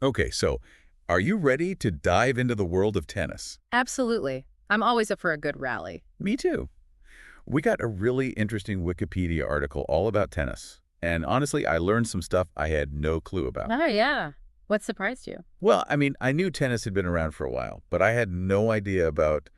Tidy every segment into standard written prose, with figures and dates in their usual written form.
Okay, so are you ready to dive into the world of tennis? Absolutely. I'm always up for a good rally. Me too. We got a really interesting Wikipedia article all about tennis. And honestly, I learned some stuff I had no clue about. Oh, yeah. What surprised you? Well, I mean, I knew tennis had been around for a while, but I had no idea about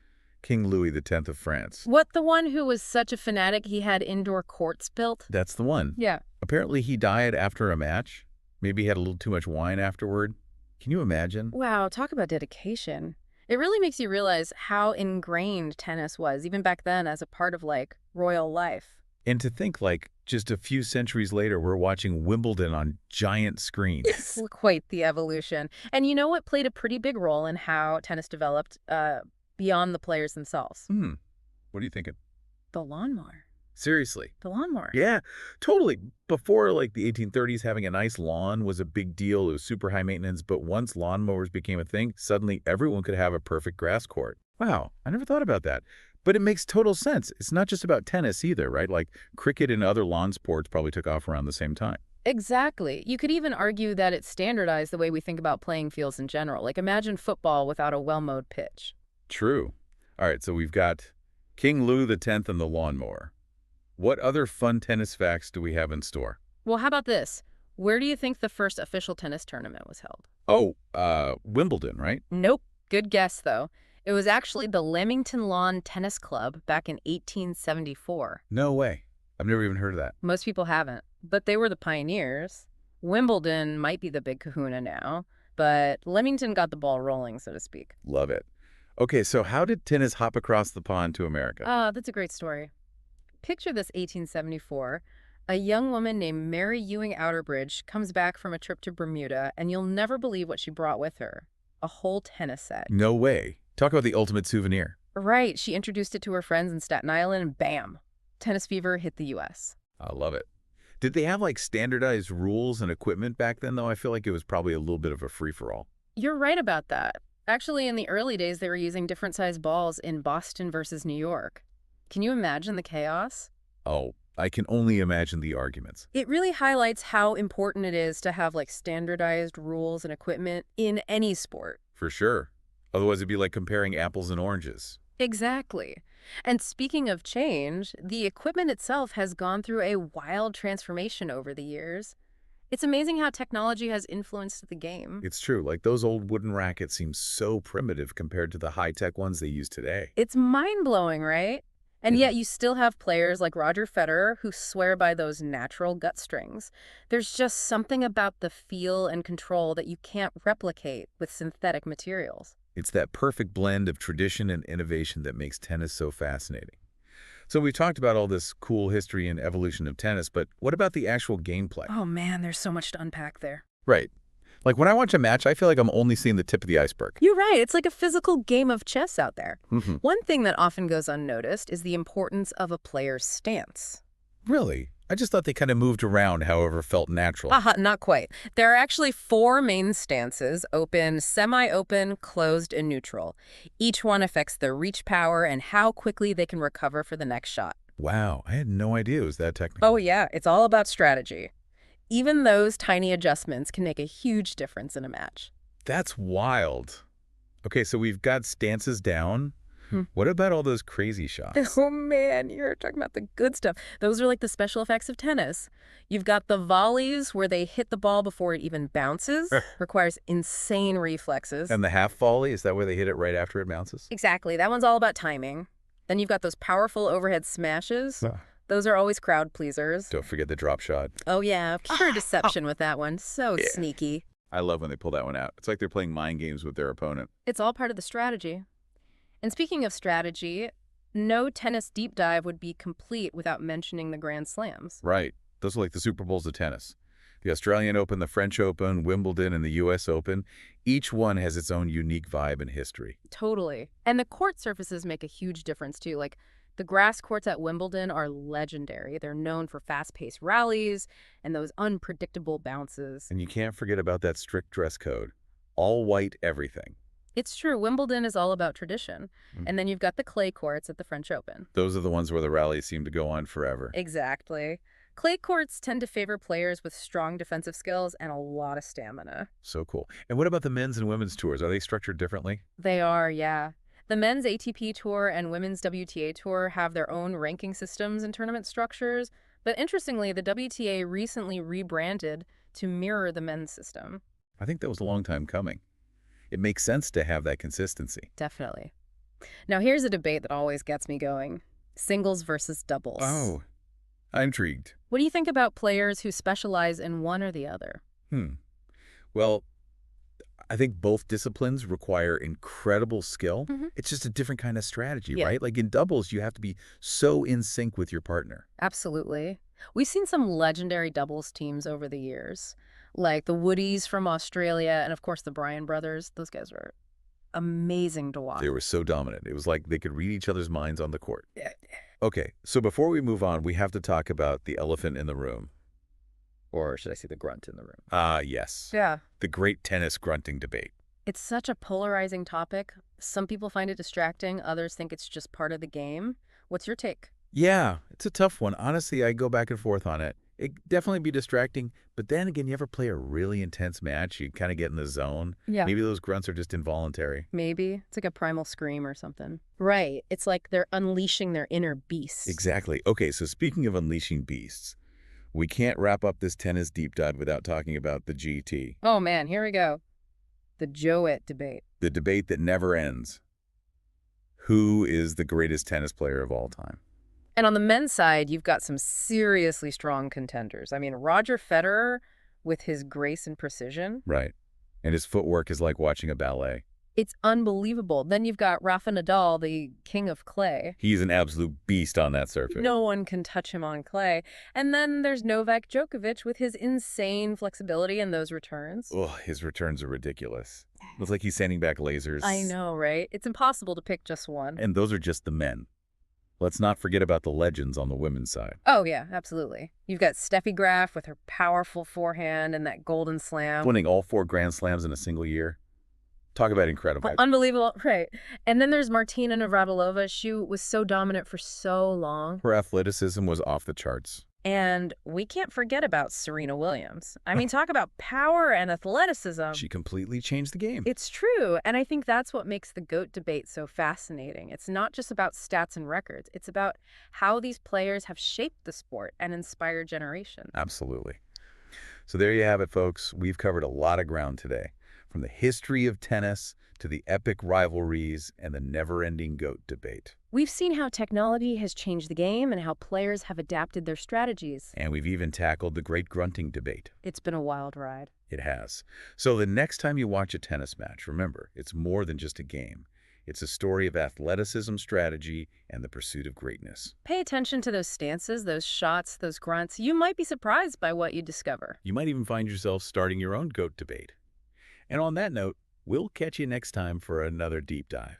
King Louis X of France. What, the one who was such a fanatic he had indoor courts built? That's the one. Yeah. Apparently, he died after a match. Maybe he had a little too much wine afterward. Can you imagine? Wow, talk about dedication. It really makes you realize how ingrained tennis was, even back then, as a part of, royal life. And to think, like, just a few centuries later, we're watching Wimbledon on giant It's screens. quite the evolution. And you know what played a pretty big role in how tennis developed beyond the players themselves? Hmm. What are you thinking? The lawnmower. Seriously. The lawnmower. Yeah, totally. Before, like, the 1830s, having a nice lawn was a big deal. It was super high maintenance. But once lawnmowers became a thing, suddenly everyone could have a perfect grass court. Wow, I never thought about that. But it makes total sense. It's not just about tennis either, right? Like, cricket and other lawn sports probably took off around the same time. Exactly. You could even argue that it standardized the way we think about playing fields in general. Like, imagine football without a well-mowed pitch. True. All right, so we've got King Louis X and the lawnmower. What other fun tennis facts do we have in store? Well, how about this? Where do you think the first official tennis tournament was held? Oh, Wimbledon, right? Nope. Good guess, though. It was actually the Leamington Lawn Tennis Club back in 1874. No way. I've never even heard of that. Most people haven't, but they were the pioneers. Wimbledon might be the big kahuna now, but Leamington got the ball rolling, so to speak. Love it. Okay, so how did tennis hop across the pond to America? Ah, that's a great story. Picture this 1874. A young woman named Mary Ewing Outerbridge comes back from a trip to Bermuda, and you'll never believe what she brought with her. A whole tennis set. No way. Talk about the ultimate souvenir. Right, she introduced it to her friends in Staten Island, and bam! Tennis fever hit the U.S. I love it. Did they have like standardized rules and equipment back then, though? I feel like it was probably a little bit of a free-for-all. You're right about that. Actually, in the early days, they were using different sized balls in Boston versus New York. Can you imagine the chaos? Oh, I can only imagine the arguments. It really highlights how important it is to have standardized rules and equipment in any sport. For sure. Otherwise, it'd be like comparing apples and oranges. Exactly. And speaking of change, the equipment itself has gone through a wild transformation over the years. It's amazing how technology has influenced the game. It's true. Like those old wooden rackets seem so primitive compared to the high-tech ones they use today. It's mind-blowing, right? And yet you still have players like Roger Federer who swear by those natural gut strings. There's just something about the feel and control that you can't replicate with synthetic materials. It's that perfect blend of tradition and innovation that makes tennis so fascinating. So we've talked about all this cool history and evolution of tennis, but what about the actual gameplay? Oh man, there's so much to unpack there. Right. Like when I watch a match, I feel like I'm only seeing the tip of the iceberg. You're right. It's like a physical game of chess out there. Hmm. One thing that often goes unnoticed is the importance of a player's stance. Really? I just thought they kind of moved around however felt natural. Aha, not quite. There are actually four main stances: open, semi-open, closed, and neutral. Each one affects their reach power and how quickly they can recover for the next shot. Wow, I had no idea it was that technical. Oh yeah, it's all about strategy. Even those tiny adjustments can make a huge difference in a match. That's wild. Okay, so we've got stances down. Hmm. What about all those crazy shots? Oh man, you're talking about the good stuff. Those are like the special effects of tennis. You've got the volleys where they hit the ball before it even bounces. Requires insane reflexes. And the half volley, is that where they hit it right after it bounces? Exactly. That one's all about timing. Then you've got those powerful overhead smashes. Ah. Those are always crowd pleasers. Don't forget the drop shot. Oh yeah, pure deception with that one. So Yeah. sneaky. I love when they pull that one out. It's like they're playing mind games with their opponent. It's all part of the strategy. And speaking of strategy, no tennis deep dive would be complete without mentioning the Grand Slams. Right. Those are like the Super Bowls of tennis. The Australian Open, the French Open, Wimbledon, and the U.S. Open. Each one has its own unique vibe and history. Totally. And the court surfaces make a huge difference too. Like the grass courts at Wimbledon are legendary. They're known for fast-paced rallies and those unpredictable bounces. And you can't forget about that strict dress code. All white everything. It's true. Wimbledon is all about tradition. Mm. And then you've got the clay courts at the French Open. Those are the ones where the rallies seem to go on forever. Exactly. Clay courts tend to favor players with strong defensive skills and a lot of stamina. So cool. And what about the men's and women's tours? Are they structured differently? They are, yeah. The men's ATP Tour and women's WTA Tour have their own ranking systems and tournament structures, but interestingly, the WTA recently rebranded to mirror the men's system. I think that was a long time coming. It makes sense to have that consistency. Definitely. Now, here's a debate that always gets me going. Singles versus doubles. Oh, I'm intrigued. What do you think about players who specialize in one or the other? Hmm. Well, I think both disciplines require incredible skill. Hmm. It's just a different kind of strategy, Yeah, right? Like in doubles, you have to be so in sync with your partner. absolutely. We've seen some legendary doubles teams over the years, like the Woodies from Australia and, of course, the Bryan brothers. Those guys were amazing to watch. They were so dominant. It was like they could read each other's minds on the court. Yeah. Okay, so before we move on, we have to talk about the elephant in the room. Or should I say the grunt in the room? Ah, yes. Yeah. The great tennis grunting debate. It's such a polarizing topic. Some people find it distracting, others think it's just part of the game. What's your take? Yeah, it's a tough one. Honestly, I go back and forth on it. It definitely be distracting, but then again, you ever play a really intense match, you kind of get in the zone. Yeah. Maybe those grunts are just involuntary. Maybe. It's like a primal scream or something. Right. It's like they're unleashing their inner beast. Exactly. Okay, so speaking of unleashing beasts, we can't wrap up this tennis deep dive without talking about the GT, Oh man, here we go. The Joet debate. the debate that never ends. Who is the greatest tennis player of all time? And on the men's side, you've got some seriously strong contenders. I mean, Roger Federer with his grace and precision. Right. And his footwork is like watching a ballet. It's unbelievable. Then you've got Rafa Nadal, the king of clay. He's an absolute beast on that surface. No one can touch him on clay. And then there's Novak Djokovic with his insane flexibility in those returns. Oh, his returns are ridiculous. Looks like he's sending back lasers. I know, right? It's impossible to pick just one. And those are just the men. Let's not forget about the legends on the women's side. Oh, yeah, absolutely. You've got Steffi Graf with her powerful forehand and that golden slam. Winning all 4 Grand Slams in a single year. Talk about incredible. Unbelievable, right. And then there's Martina Navratilova. She was so dominant for so long. Her athleticism was off the charts. And we can't forget about Serena Williams. I mean, talk about power and athleticism. She completely changed the game. It's true. And I think that's what makes the GOAT debate so fascinating. It's not just about stats and records. It's about how these players have shaped the sport and inspired generations. Absolutely. So there you have it, folks. We've covered a lot of ground today. From the history of tennis to the epic rivalries and the never-ending GOAT debate. We've seen how technology has changed the game and how players have adapted their strategies. And we've even tackled the great grunting debate. It's been a wild ride. It has. So the next time you watch a tennis match, remember, it's more than just a game. It's a story of athleticism, strategy, and the pursuit of greatness. Pay attention to those stances, those shots, those grunts. You might be surprised by what you discover. You might even find yourself starting your own GOAT debate. And on that note, we'll catch you next time for another deep dive.